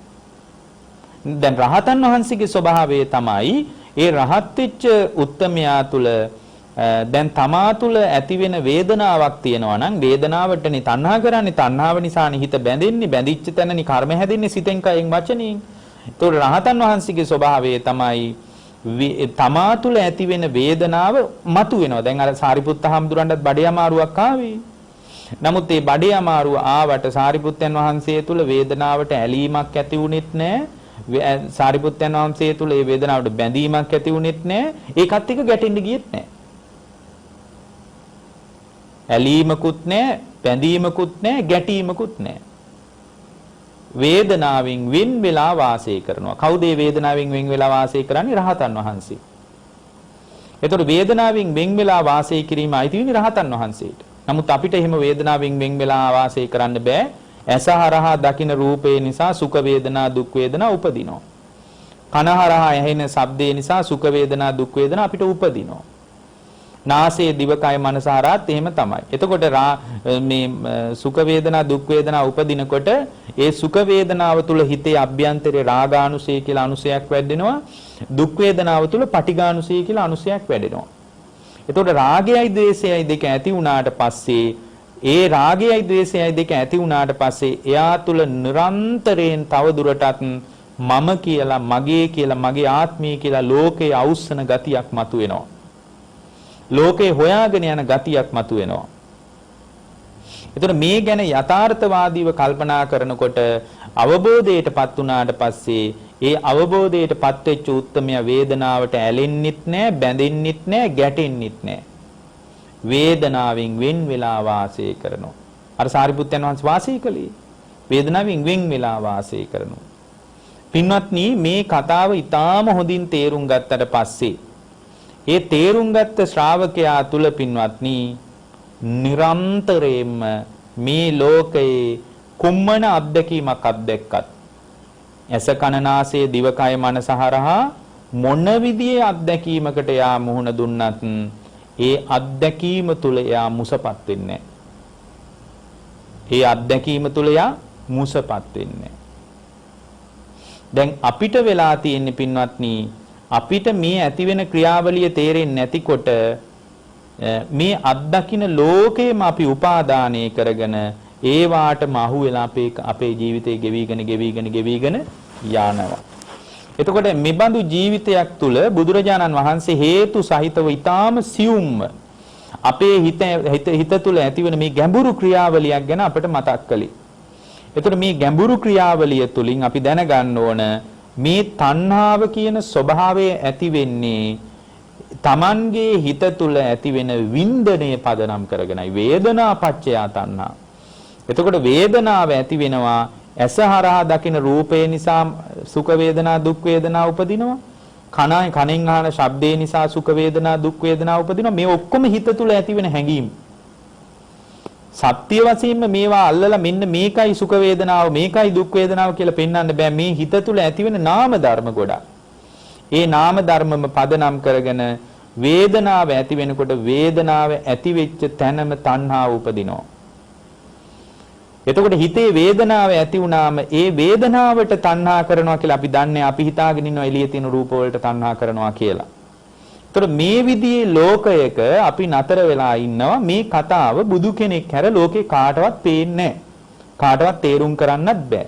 දැන් රහතන් වහන්සේගේ ස්වභාවය තමයි ඒ රහත් වෙච්ච උත්තමයා තුල දැන් තමා තුල ඇති වෙන වේදනාවක් තියෙනවා නම් වේදනාවටනේ තණ්හා කරන්නේ. තණ්හාව නිසානේ හිත බැඳෙන්නේ. බැඳිච්ච තැනනේ කර්ම හැදෙන්නේ සිතෙන් කයෙන් වචනෙන්. ඒතකොට රහතන් වහන්සේගේ ස්වභාවය තමයි තමා තුල ඇති වෙන වේදනාව මතු වෙනවා. දැන් අර සාරිපුත්ත හාමුදුරන්ටත් බඩේ අමාරුවක් ආවේ. නමුත් මේ බඩේ අමාරුව ආවට සාරිපුත්තයන් වහන්සේ තුල වේදනාවට ඇලීමක් ඇති වුණෙත් නැහැ. සාරිපුත්තයන් වහන්සේ තුල මේ වේදනාවට බැඳීමක් ඇති වුණෙත් නැහැ. ඒකත් එක්ක ගැටෙන්න ගියෙත් නැහැ. ඇලීමකුත් නැහැ, බැඳීමකුත් නැහැ, ගැටීමකුත් නැහැ. වේදනාවෙන් වෙන් වෙලා වාසය කරනවා. කවුද මේ වේදනාවෙන් වෙන් වෙලා වාසය කරන්නේ? රහතන් වහන්සේ. ඒතකොට වේදනාවෙන් වෙන් වෙලා වාසය කිරීම අයිති වෙන්නේ රහතන් වහන්සේට. නමුත් අපිට එහෙම වේදනාවෙන් වෙන් වෙලා වාසය කරන්න බෑ. ඇසහරහා දකින රූපේ නිසා සුඛ වේදනා දුක් වේදනා උපදිනවා. කනහරහා ඇහෙන ශබ්දේ නිසා සුඛ වේදනා දුක් වේදනා අපිට උපදිනවා. නාසයේ දිවකය මනස හරහාත් එහෙම තමයි. එතකොට මේ සුඛ වේදනා දුක් වේදනා උපදිනකොට ඒ සුඛ වේදනාව තුල හිතේ අභ්‍යන්තරේ රාගානුසය කියලා අනුසයක් වැඩෙනවා. දුක් වේදනාව තුල පටිඝානුසය කියලා අනුසයක් වැඩෙනවා. එතකොට රාගයයි ද්වේෂයයි දෙක ඇති වුණාට පස්සේ ඒ රාගයයි ද්වේෂයයි දෙක ඇති වුණාට පස්සේ එයා තුල නිරන්තරයෙන් තව දුරටත් මම කියලා මගේ කියලා මගේ ආත්මය කියලා ලෝකයේ අවුස්සන ගතියක් මතුවෙනවා. ලෝකේ හොයාගෙන යන ගතියක් මතුවෙනවා. එතකොට මේ ගැන යථාර්ථවාදීව කල්පනා කරනකොට අවබෝධයටපත් වුණාට පස්සේ ඒ අවබෝධයටපත් වෙච්ච උත්තරමය වේදනාවට ඇලෙන්නෙත් නැහැ, බැඳෙන්නෙත් නැහැ, ගැටෙන්නෙත් නැහැ. වේදනාවෙන් වෙන් වෙලා වාසය කරනවා. අර සාරිපුත්තයන් වහන්සේ වාසය කළේ වේදනාවෙන් වෙන් වෙලා වාසය කරනවා. පින්වත්නි මේ කතාව ඊටාම හොඳින් තේරුම් ගත්තට පස්සේ ඒ තේරුම් ගත්ත ශ්‍රාවකයා තුල පින්වත්නි නිරන්තරයෙන්ම මේ ලෝකයේ කුම්මන අත්දැකීමක් අත්දැක්කත් ඇස කන නාසය දිවකය මනස හරහා මොන විදියේ අත්දැකීමකට යා මුහුණ දුන්නත් ඒ අත්දැකීම තුල එයා මුසපත් වෙන්නේ නැහැ. ඒ අත්දැකීම තුල එයා මුසපත් වෙන්නේ නැහැ. දැන් අපිට වෙලා තියෙන්නේ පින්වත්නි අපිට මේ ඇති වෙන ක්‍රියාවලිය තේරෙන්නේ නැතිකොට මේ අත්දකින්න ලෝකේම අපි උපාදානය කරගෙන ඒ වාටම අහු වෙලා අපේ ජීවිතේ ගෙවිගෙන යනවා. එතකොට මේ බඳු ජීවිතයක් තුල බුදුරජාණන් වහන්සේ හේතු සහිතව ඊටාම සියුම්ව අපේ හිත තුල ඇතිවන මේ ගැඹුරු ක්‍රියාවලියක් ගැන අපිට මතක් කළේ. එතකොට මේ ගැඹුරු ක්‍රියාවලිය තුලින් අපි දැනගන්න ඕන මේ තණ්හාව කියන ස්වභාවය ඇති වෙන්නේ Tamanගේ හිත තුල ඇති වෙන වින්දනය පදනම් කරගෙනයි වේදනා පච්චය තණ්හා. එතකොට වේදනාව ඇති වෙනවා ඇස හරහා දකින රූපය නිසා සුඛ වේදනා දුක් වේදනා උපදිනවා. කනෙන් අහන ශබ්දේ නිසා සුඛ වේදනා දුක් වේදනා උපදිනවා. මේ ඔක්කොම හිත තුල ඇති වෙන හැඟීම්. සත්‍ය වශයෙන්ම මේවා අල්ලලා මෙන්න මේකයි සුඛ වේදනාව මේකයි දුක් වේදනාව කියලා පෙන්වන්න බෑ. මේ හිත තුල ඇති වෙන නාම ධර්ම ගොඩක්. ඒ නාම ධර්මම පදනම් කරගෙන වේදනාව ඇති වෙනකොට වේදනාව ඇති වෙච්ච තැනම තණ්හාව උපදිනවා. එතකොට හිතේ වේදනාව ඇති වුණාම ඒ වේදනාවට තණ්හා කරනවා කියලා අපි දන්නේ අපි හිතාගෙන ඉන්නවා එළියේ තියෙන රූප වලට තණ්හා කරනවා කියලා. ඒතර මේ විදිහේ ලෝකයක අපි නතර වෙලා ඉන්නවා මේ කතාව බුදු කෙනෙක් හැර ලෝකේ කාටවත් පේන්නේ කාටවත් තේරුම් කරන්නත් බෑ.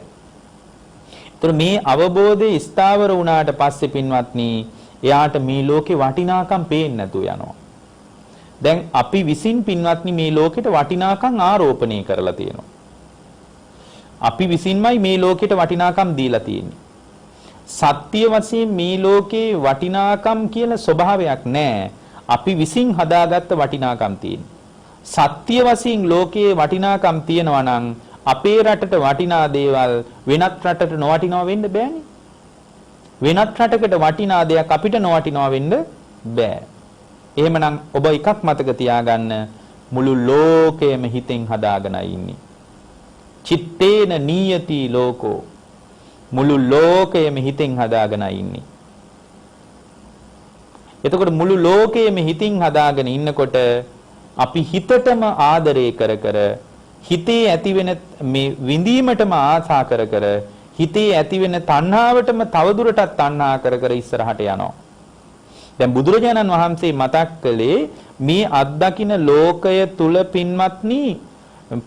ඒතර මේ අවබෝධය ස්ථාවර වුණාට පස්සේ පින්වත්නි එයාට මේ ලෝකේ වටිනාකම් පේන්නේ නැතුව යනවා. දැන් අපි විසින් පින්වත්නි මේ ලෝකෙට වටිනාකම් ආරෝපණය කරලා තියෙනවා. අපි විසින්මයි මේ ලෝකෙට වටිනාකම් දීලා තියෙන්නේ. සත්‍ය වශයෙන් මේ ලෝකේ වටිනාකම් කියලා ස්වභාවයක් නැහැ. අපි විසින් හදාගත්ත වටිනාකම් තියෙන්නේ. සත්‍ය වශයෙන් ලෝකයේ වටිනාකම් තියෙනවා නම් අපේ රටට වටිනා දේවල් වෙනත් රටට නොවටිනවා වෙන්න බෑනේ. වෙනත් රටකට වටිනා දෙයක් අපිට නොවටිනවා වෙන්න බෑ. එහෙමනම් ඔබ එකක් මතක තියාගන්න මුළු ලෝකයම හිතෙන් හදාගෙන ඉන්නේ. චිත්තේන නීයති ලෝකෝ මුළු ලෝකයම හිතෙන් හදාගෙන ඉන්නේ. එතකොට මුළු ලෝකයම හිතින් හදාගෙන ඉන්නකොට අපි හිතටම ආදරය කර හිතේ ඇතිවෙන මේ විඳීමටම ආසා කර හිතේ ඇතිවෙන තණ්හාවටම තවදුරටත් තණ්හා කර ඉස්සරහට යනවා. දැන් බුදුරජාණන් වහන්සේ මතක් කළේ මේ අත්දකින්න ලෝකය තුල පින්වත්නි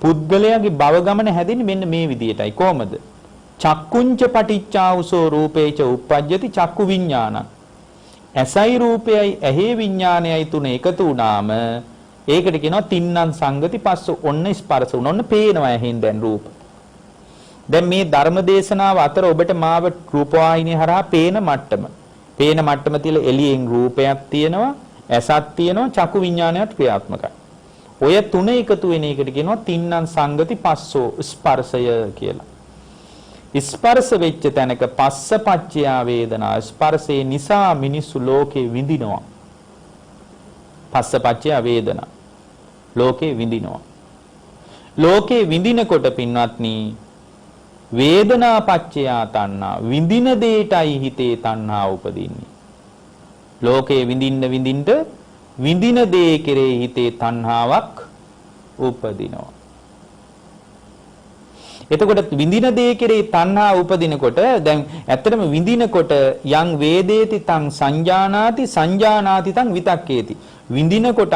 පුද්ගලයාගේ භව ගමන හැදෙන්නේ මෙන්න මේ විදිහටයි. කොහොමද? චක්කුංච පටිච්චාවුසෝ රූපේච උප්පජ්ජති චක්කු විඥානං. ඇසයි රූපයයි ඇහි විඥානයයි තුන එකතු වුණාම ඒකට කියනවා තින්නම් සංගති පස්ස ඔන්න ස්පර්ශ වුණ ඔන්න පේනවා ඇහෙන් දැන් රූප. දැන් මේ ධර්ම දේශනාව අතර ඔබට මාව රූපවාහිනිය හරහා පේන මට්ටම තියලා එළියෙන් රූපයක් තියෙනවා ඇසක් තියෙනවා චක්කු විඥානයත් ක්‍රියාත්මකයි. ඔය තුන එකතු වෙන එකට කියනවා තින්නම් සංගති පස්සෝ ස්පර්ශය කියලා. ස්පර්ශ වෙච්ච තැනක පස්සපච්චයා වේදනා ස්පර්ශේ නිසා මිනිස්සු ලෝකේ විඳිනවා. පස්සපච්චයා වේදනා ලෝකේ විඳිනවා. ලෝකේ විඳිනකොට පින්වත්නි වේදනා පච්චයා තණ්හා විඳින දෙයටයි හිතේ තණ්හා උපදින්නේ. ලෝකේ විඳින දේ කෙරේ හිතේ තණ්හාවක් උපදිනවා. එතකොට විඳින දේ කෙරේ තණ්හා උපදිනකොට දැන් ඇත්තටම විඳිනකොට යං වේදේති තං සංජානාති තං විතක්කේති. විඳිනකොට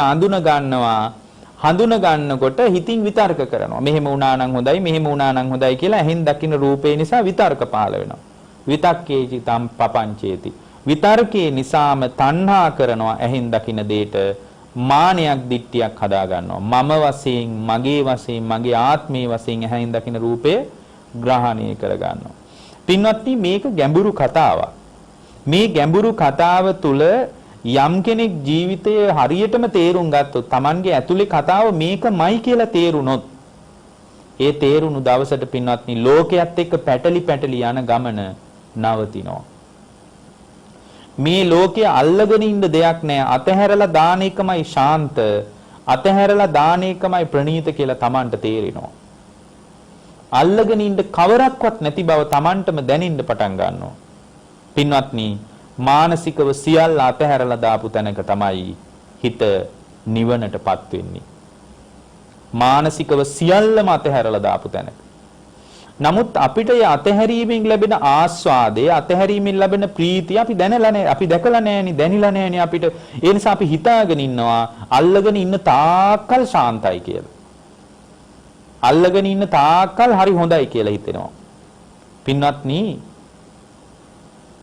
හඳුන ගන්නකොට හිතින් විතර්ක කරනවා. මෙහෙම වුණා නම් හොඳයි කියලා ඇහෙන් දකින්න රූපේ නිසා විතර්ක පහළ වෙනවා. විතක්කේචි තම් පපංචේති. විතර්කේ නිසාම තණ්හා කරනවා ඇහෙන් දකින්න දෙයට මානයක් දිට්ඨියක් හදා ගන්නවා. මම වශයෙන්, මගේ වශයෙන්, මගේ ආත්මයේ වශයෙන් ඇහෙන් දකින්න රූපය ග්‍රහණය කර ගන්නවා. පින්වත්නි මේක ගැඹුරු කතාවක්. මේ ගැඹුරු කතාව තුළ යම් කෙනෙක් ජීවිතය හරියටම තේරුම් ගත්තොත් Tamanගේ ඇතුලේ කතාව මේකමයි කියලා තේරුනොත් ඒ තේරුණු දවසට පින්වත්නි ලෝකයේත් එක්ක පැටලි යන ගමන නවතිනවා. මේ ලෝකයේ අල්ලගෙන ඉන්න දෙයක් නැහැ. අතහැරලා දාන එකමයි ශාන්ත. අතහැරලා දාන එකමයි ප්‍රණීත කියලා Tamanට තේරෙනවා. අල්ලගෙන ඉන්න කවරක්වත් නැති බව Tamanටම දැනෙන්න පටන් ගන්නවා. පින්වත්නි මානසිකව සියල්ල අතහැරලා දාපු තැනක තමයි හිත නිවනටපත් වෙන්නේ. මානසිකව සියල්ලම අතහැරලා දාපු තැනක. නමුත් අපිට මේ අතහැරීමෙන් ලැබෙන ආස්වාදය, අතහැරීමෙන් ලැබෙන ප්‍රීතිය අපි දැනලා නැහැ, අපි දැකලා නැහෙනි, දැනිලා නැහෙනි අපිට. ඒ නිසා අපි හිතාගෙන ඉන්නවා අල්ලගෙන ඉන්න තාක්කල් ශාන්තයි කියලා. අල්ලගෙන ඉන්න තාක්කල් හරි හොඳයි කියලා හිතෙනවා. පින්වත්නි,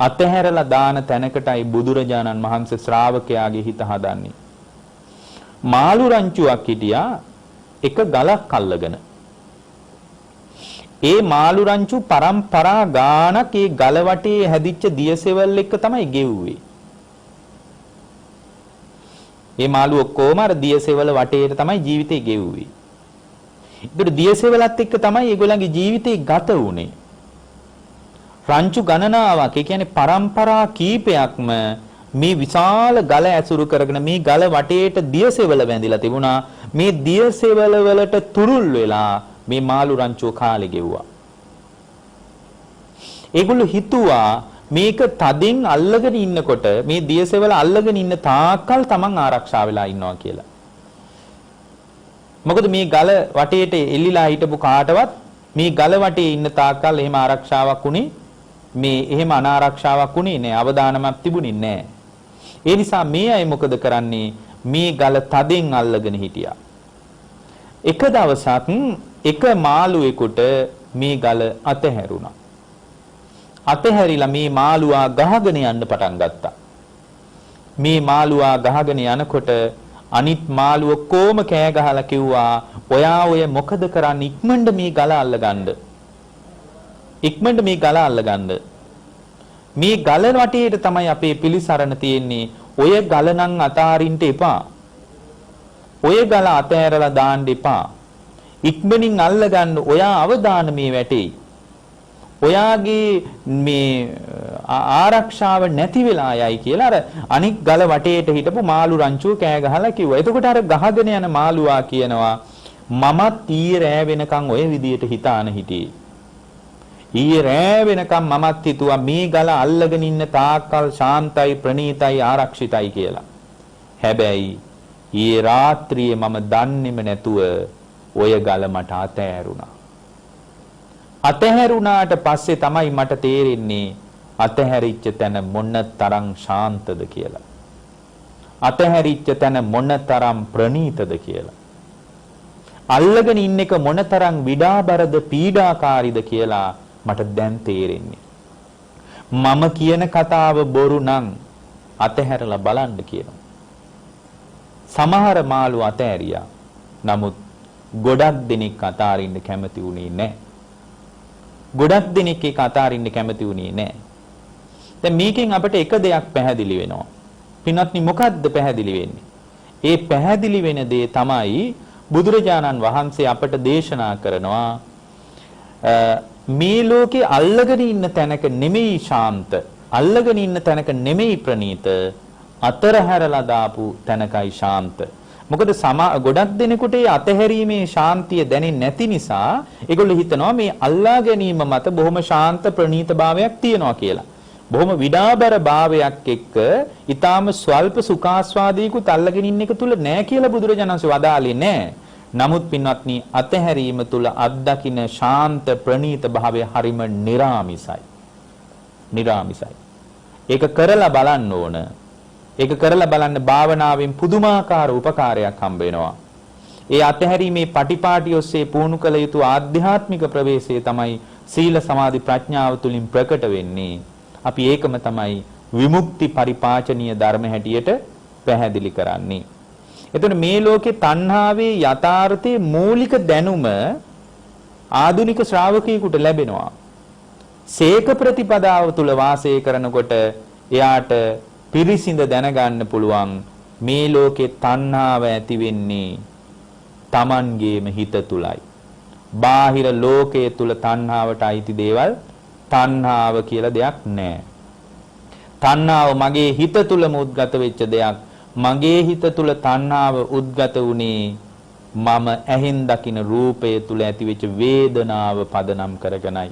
අතහැරලා දාන තැනකටයි බුදුරජාණන් වහන්සේ ශ්‍රාවකයාගේ හිත හදන්නේ. මාළු රංචුවක් හිටියා එක ගලක් අල්ලගෙන. ඒ මාළු රංචු පරම්පරා ගානක් ඒ ගල වටේ හැදිච්ච දියසෙවල් එක තමයි ගෙව්වේ. ඒ මාළු ඔක්කොම අර දියසෙවල වටේට තමයි ජීවිතේ ගෙව්වේ. ඒකට දියසෙවලත් එක්ක තමයි ඒගොල්ලන්ගේ ජීවිතේ ගත වුනේ. රංචු ගණනාවක්, ඒ කියන්නේ පරම්පරා කීපයක්ම මේ විශාල ගල ඇසුරු කරගෙන මේ ගල වටේට දියසෙවල වැඳිලා තිබුණා. මේ දියසෙවල වලට තුරුල් වෙලා මේ මාළු රංචුව කාලේ ගෙවුවා. ඒගොල්ලෝ හිතුවා මේක තදින් අල්ලගෙන ඉන්නකොට මේ දියසෙවල අල්ලගෙන ඉන්න තාක්කල් Taman ආරක්ෂා වෙලා ඉන්නවා කියලා. මොකද මේ ගල වටේට එල්ලිලා හිටපු කාටවත් මේ ගල වටේ ඉන්න තාක්කල් එහෙම ආරක්ෂාවක් උනේ මේ එහෙම අනාරක්ෂාවක් උනේ නෑ, අවදානමක් තිබුණේ නෑ. ඒ නිසා මේ අය මොකද කරන්නේ? මේ ගල තදින් අල්ලගෙන හිටියා. එක දවසක් එක මාළුවෙකුට මේ ගල අතහැරුණා. අතහැරිලා මේ මාළුවා ගහගෙන යන්න පටන් ගත්තා. මේ මාළුවා ගහගෙන යනකොට අනිත් මාළුව කොම කෑ ගහලා කිව්වා, ඔයා ඔය මොකද කරන්නේ? ඉක්මනට මේ ගල අල්ලගන්න. ඉක්මනට මේ ගල අල්ලගන්න. මේ ගල වටේට තමයි අපේ පිළිසරණ තියෙන්නේ. ඔය ගල නම් අතාරින්න එපා. ඔය ගල අතහැරලා දාන්න එපා. ඉක්මනින් අල්ලගන්න. ඔයා අවදාන මේ වැටේ. ඔයාගේ මේ ආරක්ෂාව නැති වෙලා යයි කියලා අර අනික් ගල වටේට හිටපු මාළු රංචුව කෑ ගහලා කිව්වා. එතකොට අර ගහගෙන යන මාළුවා කියනවා, මමත් ඊයේ රෑ වෙනකන් ඔය විදියට හිතාන හිටියේ. ඊයේ රෑ වෙනකම් මමත් හිතුවා මේ ගල අල්ලගෙන ඉන්න තාක්කල් ශාන්තයි, ප්‍රණීතයි, ආරක්ෂිතයි කියලා. හැබැයි ඊයේ රාත්‍රියේ මම දන්නේම නැතුව ඔය ගල මට අතෑරුණා. අතහැරුණාට පස්සේ තමයි මට තේරෙන්නේ අතහැරිච්ච තැන මොන තරම් ශාන්තද කියලා. අතහැරිච්ච තැන මොන තරම් ප්‍රණීතද කියලා. අල්ලගෙන ඉන්න එක මොන තරම් විඩාබරද, පීඩාකාරීද කියලා මට දැන් තේරෙන්නේ. මම කියන කතාව බොරු නම් අතහැරලා බලන්න කියනවා. සමහර මාළු අතෑරියා. නමුත් ගොඩක් දෙනෙක් අතාරින්න කැමති වුණේ නැහැ. ගොඩක් දෙනෙක් ඒක අතාරින්න කැමති වුණේ නැහැ. දැන් මේකෙන් අපිට එක දෙයක් පැහැදිලි වෙනවා. පින්වත්නි, මොකද්ද පැහැදිලි වෙන්නේ? ඒ පැහැදිලි වෙන දේ තමයි බුදුරජාණන් වහන්සේ අපට දේශනා කරනවා මේ ලෝකේ අල්ලගෙන ඉන්න තැනක නෙමෙයි ශාන්ත, අල්ලගෙන ඉන්න තැනක නෙමෙයි ප්‍රණීත, අතරහැරලා දාපු තැනකයි ශාන්ත. මොකද ගොඩක් දෙනෙකුට මේ අතහැරීමේ ශාන්තිය දැනෙන්නේ නැති නිසා ඒගොල්ලෝ හිතනවා මේ අල්ලා ගැනීම මත බොහොම ශාන්ත ප්‍රණීත භාවයක් තියෙනවා කියලා. බොහොම විඩාබර භාවයක් එක්ක ඊටාම ස්වල්ප සුඛාස්වාදීකුත් අල්ලගෙන ඉන්න එක තුල නෑ කියලා බුදුරජාණන් වහන්සේ වදාළේ නෑ. නමුත් පින්වත්නි, අතහැරීම තුල අත්දකින්න ශාන්ත ප්‍රණීත භාවය හරිම නිරාමිසයි. නිරාමිසයි. ඒක කරලා බලන්න ඕන. ඒක කරලා බලන්න භාවනාවෙන් පුදුමාකාර උපකාරයක් හම්බ වෙනවා. ඒ අතහැරීමේ පටිපාටි ඔස්සේ පුහුණු කළ යුතු ආධ්‍යාත්මික ප්‍රවේශය තමයි සීල සමාධි ප්‍රඥාව තුලින් ප්‍රකට වෙන්නේ. අපි ඒකම තමයි විමුක්ති පරිපාචනීය ධර්ම හැටියට පැහැදිලි කරන්නේ. එතකොට මේ ලෝකේ තණ්හාවේ යථාර්ථයේ මූලික දැනුම ආධුනික ශ්‍රාවකයෙකුට ලැබෙනවා. සේක ප්‍රතිපදාව තුල වාසය කරනකොට එයාට පිරිසිඳ දැනගන්න පුළුවන් මේ ලෝකේ තණ්හාව ඇති වෙන්නේ Tamanගේම හිත තුලයි. බාහිර ලෝකයේ තුල තණ්හාවට අයිති දේවල් තණ්හාව කියලා දෙයක් නැහැ. තණ්හාව මගේ හිත තුලම උද්ගත වෙච්ච දෙයක්. මගේ හිත තුල තණ්හාව උද්ගත වුණේ මම ඇහෙන් දකින රූපය තුල ඇතිවෙච්ච වේදනාව පදනම් කරගෙනයි.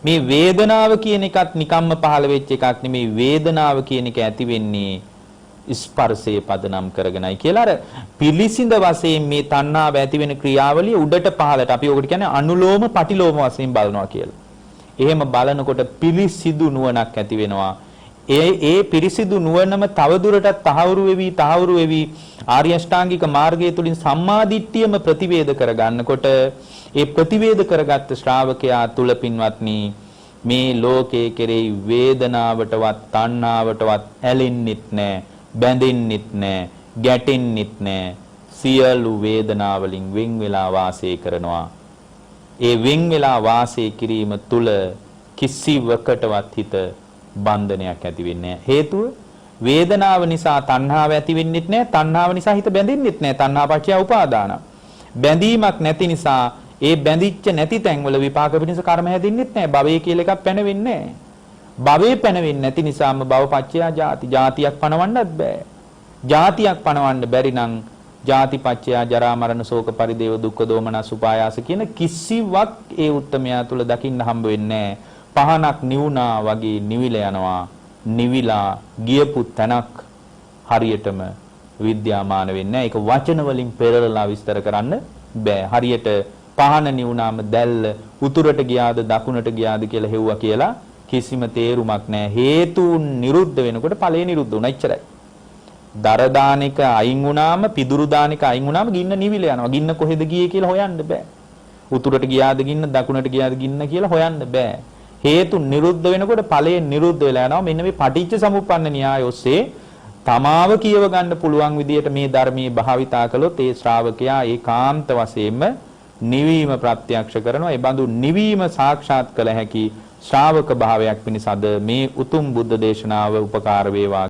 මේ වේදනාව කියන එකත් නිකම්ම පහළ වෙච්ච එකක් නෙමෙයි. වේදනාව කියන එක ඇති වෙන්නේ ස්පර්ශයේ පදනම් කරගෙනයි කියලා අර පිළිසිඳ වශයෙන් මේ තණ්හාව ඇති වෙන ක්‍රියාවලිය උඩට පහළට අපි ඔකට කියන්නේ අනුලෝම පටිලෝම වශයෙන් බලනවා කියලා. එහෙම බලනකොට පිළිසිදු නුවණක් ඇති වෙනවා. ඒ පිරිසිදු නුවණම තවදුරටත් තහවුරු වෙවි ආර්ය අෂ්ටාංගික මාර්ගය තුලින් සම්මාදිට්ඨියම ප්‍රතිවේද කරගන්නකොට ඒ ප්‍රතිවේද කරගත්ත ශ්‍රාවකයා තුල පින්වත්නි මේ ලෝකයේ කෙරෙහි වේදනාවටවත් තණ්හාවටවත් ඇලෙන්නෙත් නැහැ, බැඳෙන්නෙත් නැහැ, ගැටෙන්නෙත් නැහැ. සියලු වේදනාවලින් වෙන් වෙලා වාසය කරනවා. ඒ වෙන් වෙලා වාසය කිරීම තුල කිසිවකටවත් හිත බන්ධනයක් ඇති වෙන්නේ නැහැ. හේතුව වේදනාව නිසා තණ්හාව ඇති වෙන්නෙත් නැහැ, තණ්හාව නිසා හිත බැඳෙන්නෙත් නැහැ. තණ්හාපච්චය උපාදාන. බැඳීමක් නැති නිසා ඒ බැඳිච්ච නැති තැන්වල විපාක පිණිස කර්ම හැදින්නෙත් නැහැ. භවය කියලා එකක් පැනවෙන්නේ නැහැ. භවයේ පැනවෙන්නේ නැති නිසාම භවපච්චය ජාති. ජාතියක් පණවන්නත් බෑ. ජාතියක් පණවන්න බැරි නම් ජාතිපච්චය ජරා මරණ ශෝක පරිදේව දුක්ඛ දෝමනස් උපායාස කියන කිසිවක් ඒ උත්තමයා තුල දකින්න හම්බ වෙන්නේ නැහැ. පහනක් නිවුනා වගේ නිවිල යනවා. නිවිලා ගියපු තැනක් හරියටම විද්‍යාමාන වෙන්නේ නැහැ. ඒක වචන වලින් පෙරලලා විස්තර කරන්න බෑ. හරියට පහන නිවුනාම දැල්ල උතුරට ගියාද දකුණට ගියාද කියලා හෙව්වා කියලා කිසිම තේරුමක් නැහැ. හේතුන් නිරුද්ධ වෙනකොට ඵලය නිරුද්ධ වුණා. එච්චරයි. දර දාන එක අයින් වුණාම පිදුරු දාන එක අයින් වුණාම ගින්න නිවිල යනවා. ගින්න කොහෙද ගියේ කියලා හොයන්න බෑ. උතුරට ගියාද ගින්න දකුණට ගියාද ගින්න කියලා හොයන්න බෑ. හේතු නිරුද්ධ වෙනකොට ඵලය නිරුද්ධ වෙලා යනවා. මෙන්න මේ පටිච්ච සමුප්පන්න න්‍යාය ඔස්සේ තමාව කියව ගන්න පුළුවන් විදියට මේ ධර්මයේ භාවිතා කළොත් ඒ ශ්‍රාවකයා ඒකාන්ත වශයෙන්ම නිවීම ප්‍රත්‍යක්ෂ කරනවා. ඒ බඳු නිවීම සාක්ෂාත් කළ හැකි ශ්‍රාවක භාවයක් පිණිස අද මේ උතුම් බුද්ධ දේශනාව උපකාර වේවා.